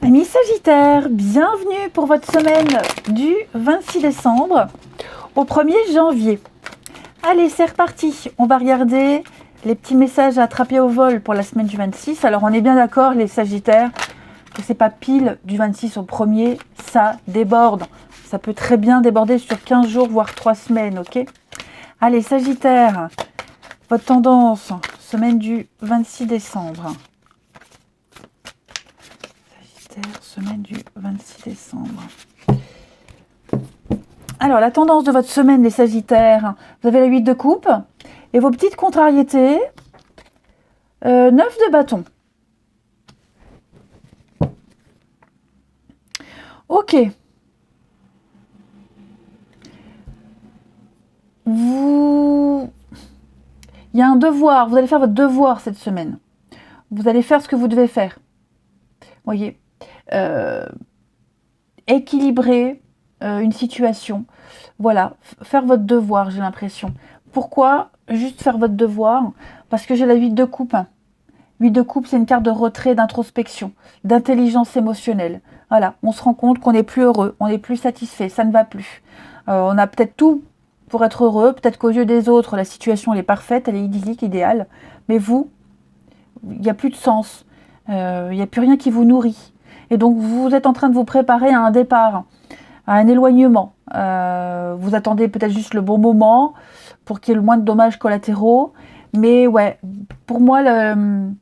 Amis Sagittaire, bienvenue pour votre semaine du 26 décembre au 1er janvier. Allez, c'est reparti. On va regarder les petits messages à attraper au vol pour la semaine du 26. Alors, on est bien d'accord, les Sagittaires, que c'est pas pile du 26 au 1er, ça déborde. Ça peut très bien déborder sur 15 jours, voire 3 semaines, ok? Allez, Sagittaire, votre tendance, semaine du 26 décembre. Semaine du 26 décembre. Alors, la tendance de votre semaine, les Sagittaires, vous avez la 8 de coupe et vos petites contrariétés, 9 de bâton. Ok. Il y a un devoir, vous allez faire votre devoir cette semaine. Vous allez faire ce que vous devez faire. Voyez, équilibrer une situation, voilà, faire votre devoir, j'ai l'impression. Pourquoi juste faire votre devoir? Parce que j'ai la 8 de coupe. 8 de coupe, c'est une carte de retrait, d'introspection, d'intelligence émotionnelle. Voilà, on se rend compte qu'on n'est plus heureux, on n'est plus satisfait, ça ne va plus. On a peut-être tout pour être heureux, peut-être qu'aux yeux des autres, la situation elle est parfaite, elle est idyllique, idéale, mais vous, il n'y a plus de sens. Il n'y a plus rien qui vous nourrit. Et donc, vous êtes en train de vous préparer à un départ, à un éloignement. Vous attendez peut-être juste le bon moment pour qu'il y ait le moins de dommages collatéraux. Mais ouais, pour moi, je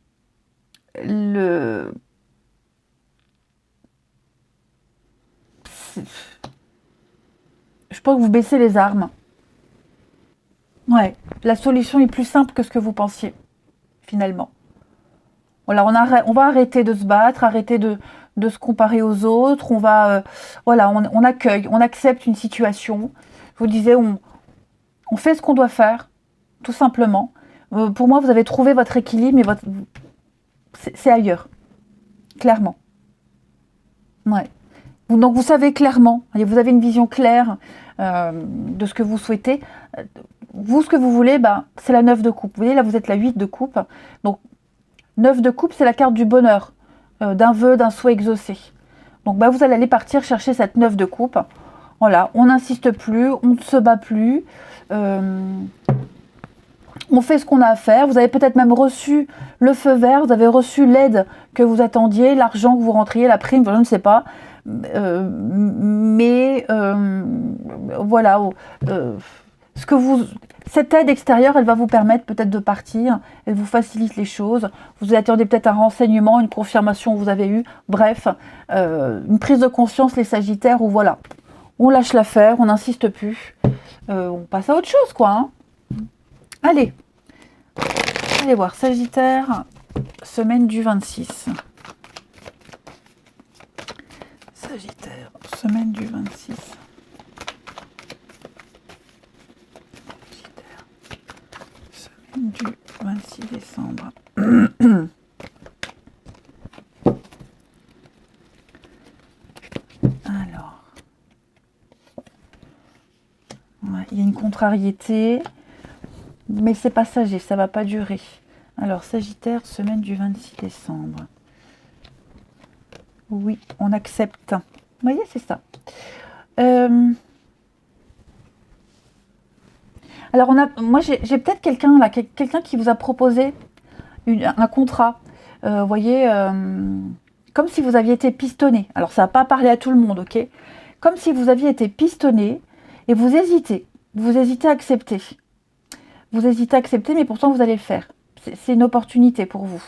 pense que vous baissez les armes. Ouais, la solution est plus simple que ce que vous pensiez, finalement. Voilà, on va arrêter de se battre, arrêter de se comparer aux autres. On va, voilà, on accueille, on accepte une situation. Je vous disais, on fait ce qu'on doit faire, tout simplement. Pour moi, vous avez trouvé votre équilibre, mais c'est ailleurs, clairement. Ouais. Donc vous savez clairement, vous avez une vision claire de ce que vous souhaitez. Vous, ce que vous voulez, c'est la 9 de coupe. Vous voyez, là, vous êtes la 8 de coupe. Donc, 9 de coupe, c'est la carte du bonheur, d'un vœu, d'un souhait exaucé. Donc, vous allez aller partir chercher cette 9 de coupe. Voilà, on n'insiste plus, on ne se bat plus. On fait ce qu'on a à faire. Vous avez peut-être même reçu le feu vert, vous avez reçu l'aide que vous attendiez, l'argent que vous rentriez, la prime, je ne sais pas. Voilà, cette aide extérieure, elle va vous permettre peut-être de partir, elle vous facilite les choses, vous attendez peut-être un renseignement, une confirmation que vous avez eue, bref, une prise de conscience, les Sagittaires, où voilà, on lâche l'affaire, on n'insiste plus, on passe à autre chose, quoi. Hein. Allez voir, Sagittaire, semaine du 26. Sagittaire, semaine du 26. Du 26 décembre. Alors, ouais, il y a une contrariété, mais c'est passager, ça va pas durer. Alors, Sagittaire, semaine du 26 décembre. Oui, on accepte. Vous voyez, c'est ça. Alors, moi, j'ai peut-être quelqu'un là, quelqu'un qui vous a proposé un contrat. Vous voyez, comme si vous aviez été pistonné. Alors, ça va pas parler à tout le monde, ok? Comme si vous aviez été pistonné et vous hésitez. Vous hésitez à accepter. Vous hésitez à accepter, mais pourtant, vous allez le faire. C'est une opportunité pour vous,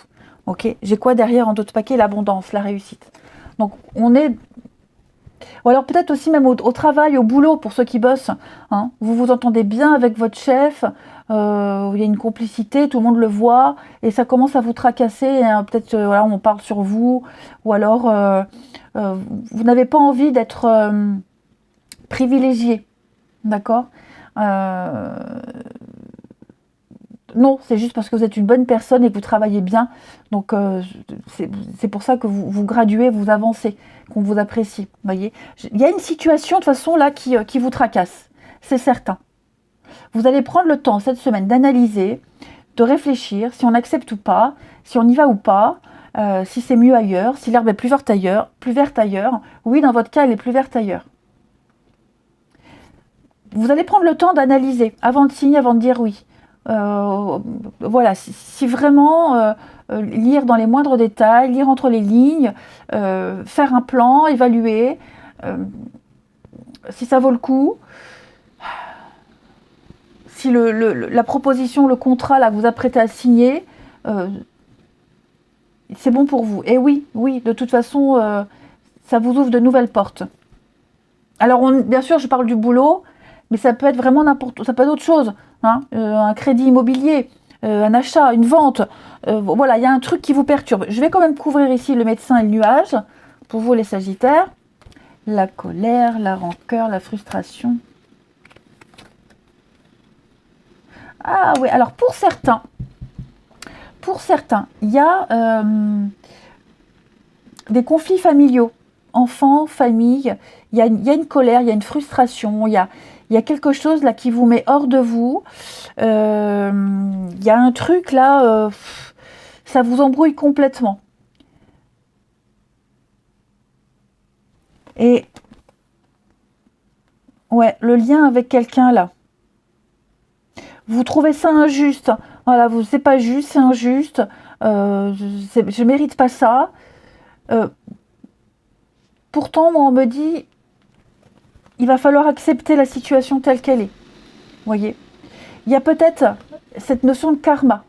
ok? J'ai quoi derrière en d'autres paquets? L'abondance, la réussite. Donc, on est... Ou alors peut-être aussi même au travail, au boulot, pour ceux qui bossent. Hein. Vous vous entendez bien avec votre chef, il y a une complicité, tout le monde le voit, et ça commence à vous tracasser. Hein. Peut-être voilà, on parle sur vous, ou alors vous n'avez pas envie d'être privilégié. D'accord? Non, c'est juste parce que vous êtes une bonne personne et que vous travaillez bien. Donc, c'est pour ça que vous graduez, vous avancez, qu'on vous apprécie. Voyez, il y a une situation, de toute façon, là, qui vous tracasse. C'est certain. Vous allez prendre le temps, cette semaine, d'analyser, de réfléchir, si on accepte ou pas, si on y va ou pas. si c'est mieux ailleurs, si l'herbe est plus verte ailleurs, oui, dans votre cas, elle est plus verte ailleurs. Vous allez prendre le temps d'analyser avant de signer, avant de dire oui. Voilà, si vraiment lire dans les moindres détails, lire entre les lignes, faire un plan, évaluer, si ça vaut le coup, si la proposition, le contrat là, que vous apprêtez à signer, c'est bon pour vous. Et oui, de toute façon, ça vous ouvre de nouvelles portes. Alors, bien sûr, je parle du boulot, mais ça peut être vraiment ça peut être autre chose. Hein, un crédit immobilier, un achat, une vente. Voilà, il y a un truc qui vous perturbe. Je vais quand même couvrir ici le médecin et le nuage, pour vous les Sagittaires. La colère, la rancœur, la frustration. Ah oui, alors pour certains, il y a des conflits familiaux. Enfants, famille, il y a une colère, il y a une frustration, il y a quelque chose là qui vous met hors de vous. Il y a un truc là, ça vous embrouille complètement. Et ouais, le lien avec quelqu'un là. Vous trouvez ça injuste. Voilà, c'est pas juste, c'est injuste. Je mérite pas ça. Pourtant, moi, on me dit, il va falloir accepter la situation telle qu'elle est. Voyez, il y a peut-être cette notion de karma.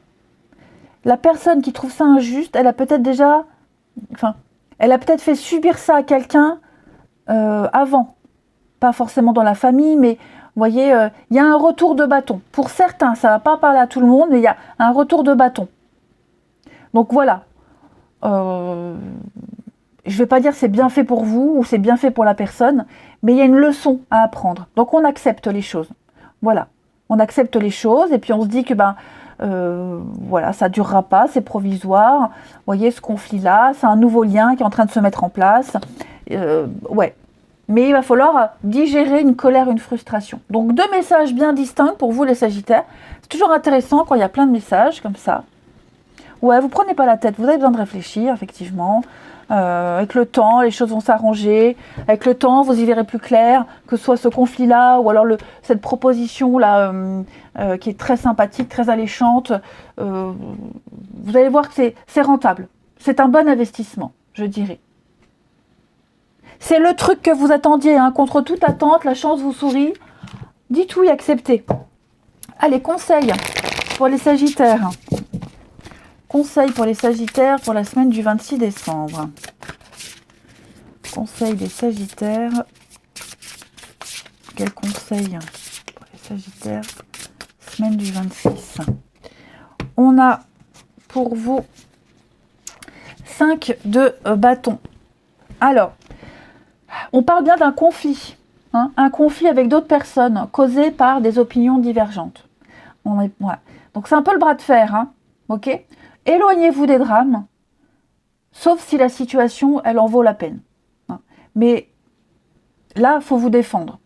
La personne qui trouve ça injuste, elle a peut-être déjà, elle a peut-être fait subir ça à quelqu'un avant, pas forcément dans la famille, mais vous voyez, il y a un retour de bâton. Pour certains, ça ne va pas parler à tout le monde, mais il y a un retour de bâton. Donc voilà. Je ne vais pas dire c'est bien fait pour vous ou c'est bien fait pour la personne, mais il y a une leçon à apprendre. Donc on accepte les choses. Voilà. On accepte les choses et puis on se dit que voilà, ça ne durera pas, c'est provisoire. Vous voyez, ce conflit-là, c'est un nouveau lien qui est en train de se mettre en place. Ouais. Mais il va falloir digérer une colère, une frustration. Donc 2 messages bien distincts pour vous les Sagittaires. C'est toujours intéressant quand il y a plein de messages comme ça. Ouais, vous prenez pas la tête, vous avez besoin de réfléchir, effectivement. Avec le temps, les choses vont s'arranger. Avec le temps, vous y verrez plus clair, que ce soit ce conflit-là ou alors cette proposition-là qui est très sympathique, très alléchante. Vous allez voir que c'est rentable. C'est un bon investissement, je dirais. C'est le truc que vous attendiez, hein, contre toute attente, la chance vous sourit. Dites oui, acceptez. Allez, conseil pour les Sagittaires. Conseil pour les Sagittaires pour la semaine du 26 décembre. Conseil des Sagittaires. Quel conseil pour les Sagittaires, semaine du 26. On a pour vous 5 de bâtons. Alors, on parle bien d'un conflit. Hein, un conflit avec d'autres personnes causé par des opinions divergentes. Voilà. Donc c'est un peu le bras de fer. Hein, ok ? Éloignez-vous des drames, sauf si la situation, elle en vaut la peine. Mais là, il faut vous défendre.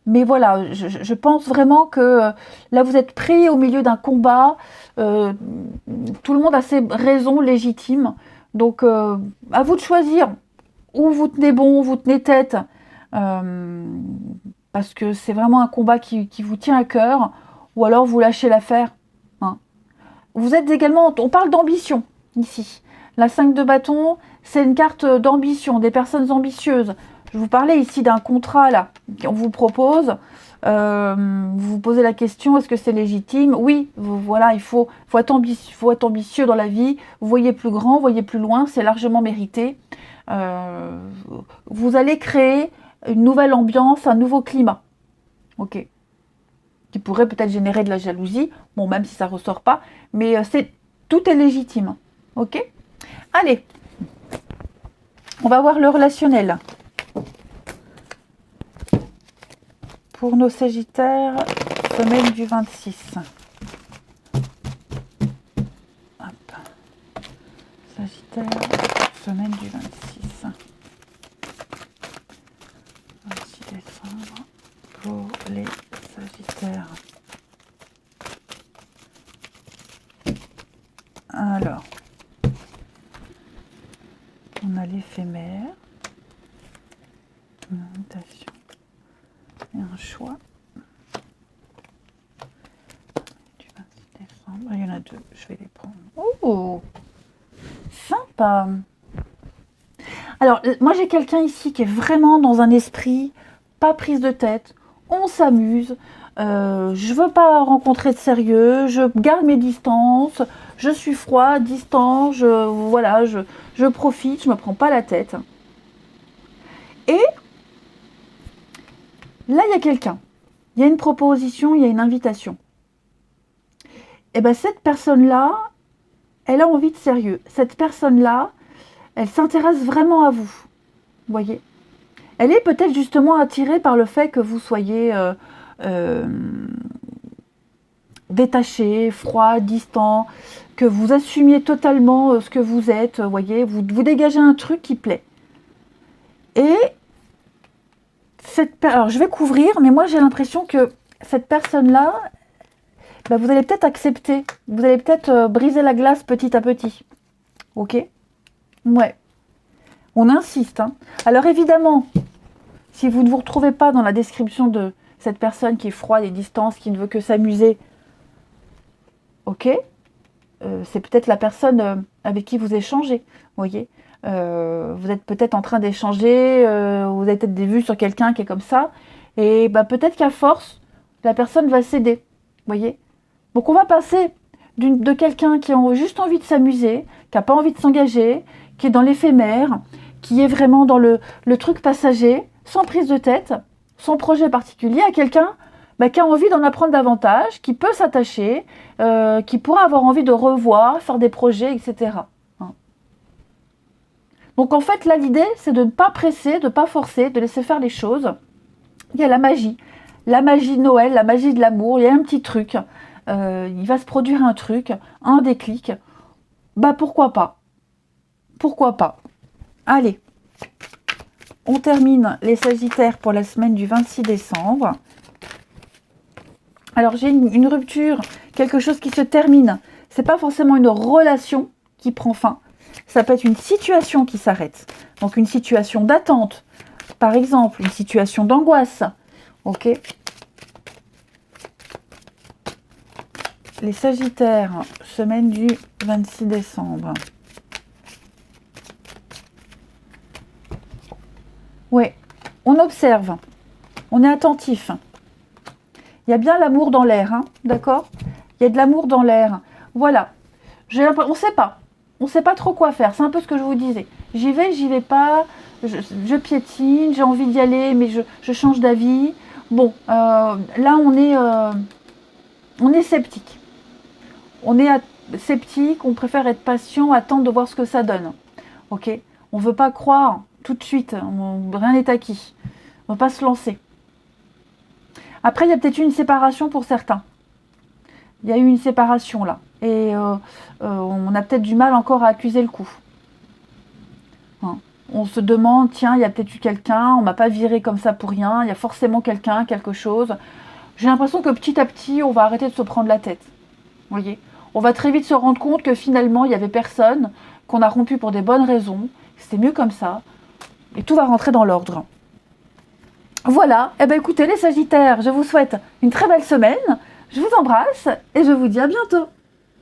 Mais voilà, je pense vraiment que là, vous êtes pris au milieu d'un combat. Tout le monde a ses raisons légitimes. Donc, à vous de choisir où vous tenez bon, où vous tenez tête. Parce que c'est vraiment un combat qui vous tient à cœur. Ou alors, vous lâchez l'affaire. Vous êtes également, on parle d'ambition ici. La 5 de bâton, c'est une carte d'ambition, des personnes ambitieuses. Je vous parlais ici d'un contrat là qu'on vous propose. Vous vous posez la question, est-ce que c'est légitime? Oui, voilà, il faut être ambitieux dans la vie. Vous voyez plus grand, vous voyez plus loin, c'est largement mérité. Vous allez créer une nouvelle ambiance, un nouveau climat. Ok. Qui pourrait peut-être générer de la jalousie, bon, même si ça ne ressort pas, mais tout est légitime, ok? Allez, on va voir le relationnel. Pour nos Sagittaires, semaine du 26. Hop. Sagittaire, semaine du 26. 26 décembre, pour les Sagittaires. Alors, Une invitation et un choix. Du 26 décembre. Il y en a deux, je vais les prendre. Oh, sympa. Alors, moi j'ai quelqu'un ici qui est vraiment dans un esprit, pas prise de tête, on s'amuse, je veux pas rencontrer de sérieux, je garde mes distances, je suis froid, distant, voilà, je profite, je me prends pas la tête. Et là, il y a quelqu'un, il y a une proposition, il y a une invitation. Et bien cette personne-là, elle a envie de sérieux. Cette personne-là, elle s'intéresse vraiment à vous. Vous voyez ? Elle est peut-être justement attirée par le fait que vous soyez détaché, froid, distant, que vous assumiez totalement ce que vous êtes. Vous voyez, vous dégagez un truc qui plaît. Et alors je vais couvrir, mais moi j'ai l'impression que cette personne-là, ben, vous allez peut-être accepter. Vous allez peut-être briser la glace petit à petit. Ok ? Ouais. On insiste. Hein. Alors évidemment, si vous ne vous retrouvez pas dans la description de cette personne qui est froide et distante, qui ne veut que s'amuser, ok, c'est peut-être la personne avec qui vous échangez. Vous voyez, vous êtes peut-être en train d'échanger, vous avez peut-être des vues sur quelqu'un qui est comme ça, et bah, peut-être qu'à force, la personne va céder. Vous voyez. Donc on va passer de quelqu'un qui a juste envie de s'amuser, qui n'a pas envie de s'engager, qui est dans l'éphémère, qui est vraiment dans le truc passager, sans prise de tête, sans projet particulier, à quelqu'un qui a envie d'en apprendre davantage, qui peut s'attacher, qui pourra avoir envie de revoir, faire des projets, etc. Hein. Donc en fait, là, l'idée, c'est de ne pas presser, de ne pas forcer, de laisser faire les choses. Il y a la magie de Noël, la magie de l'amour, il y a un petit truc. Il va se produire un truc, un déclic. Bah pourquoi pas ? Pourquoi pas ? Allez, on termine les Sagittaires pour la semaine du 26 décembre. Alors j'ai une rupture, quelque chose qui se termine. C'est pas forcément une relation qui prend fin. Ça peut être une situation qui s'arrête. Donc une situation d'attente, par exemple, une situation d'angoisse. Ok ? Les Sagittaires, semaine du 26 décembre. Oui, on observe, on est attentif. Il y a bien l'amour dans l'air, hein, d'accord ? Il y a de l'amour dans l'air. Voilà. On ne sait pas trop quoi faire. C'est un peu ce que je vous disais. J'y vais pas. Je piétine, j'ai envie d'y aller, mais je change d'avis. Bon, là on est sceptique. On est sceptique, on préfère être patient, attendre de voir ce que ça donne. Ok ? On ne veut pas croire tout de suite, rien n'est acquis. On ne va pas se lancer. Après, il y a peut-être eu une séparation pour certains. Il y a eu une séparation là. Et on a peut-être du mal encore à accuser le coup. Hein. On se demande, tiens, il y a peut-être eu quelqu'un, on ne m'a pas viré comme ça pour rien, il y a forcément quelqu'un, quelque chose. J'ai l'impression que petit à petit, on va arrêter de se prendre la tête. Vous voyez ? On va très vite se rendre compte que finalement, il n'y avait personne, qu'on a rompu pour des bonnes raisons, c'était mieux comme ça, et tout va rentrer dans l'ordre. Voilà, eh bien écoutez les Sagittaires, je vous souhaite une très belle semaine, je vous embrasse et je vous dis à bientôt.